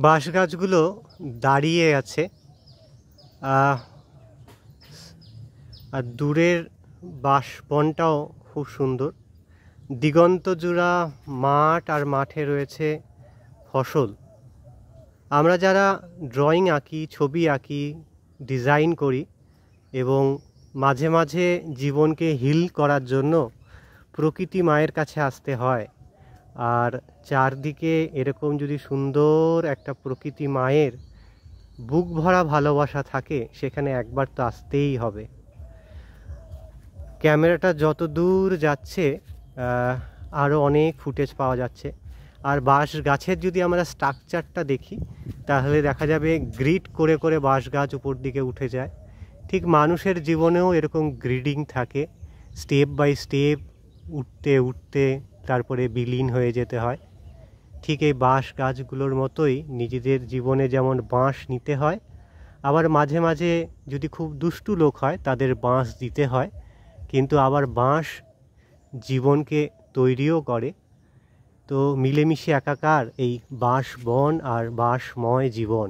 বাঁশ গাছগুলো দাঁড়িয়ে আছে আর দূরের বাঁশ বনটাও খুব সুন্দর। দিগন্ত জোড়া মাঠ আর মাঠে রয়েছে ফসল। আমরা যারা ড্রয়িং আঁকি, ছবি আঁকি, ডিজাইন করি এবং মাঝে মাঝে জীবনকে হিল করার জন্য প্রকৃতি মায়ের কাছে আসতে হয়। আর চারদিকে এরকম যদি সুন্দর একটা প্রকৃতি মায়ের বুক ভরা ভালোবাসা থাকে, সেখানে একবার তো আসতেই হবে। ক্যামেরাটা যত দূর যাচ্ছে আরও অনেক ফুটেজ পাওয়া যাচ্ছে। আর বাঁশ গাছের যদি আমরা স্ট্রাকচারটা দেখি, তাহলে দেখা যাবে গ্রিড করে করে বাঁশ গাছ উপর দিকে উঠে যায়। ঠিক মানুষের জীবনেও এরকম গ্রিডিং থাকে, স্টেপ বাই স্টেপ উঠতে উঠতে তারপরে বিলীন হয়ে যেতে হয়। ঠিক এই বাঁশ গাছগুলোর মতোই নিজেদের জীবনে যেমন বাঁশ নিতে হয়, আবার মাঝে মাঝে যদি খুব দুষ্টু লোক হয় তাদের বাঁশ দিতে হয়, কিন্তু আবার বাঁশ জীবনকে তৈরিও করে। তো মিলেমিশে একাকার এই বাঁশ বন আর বাঁশময় জীবন।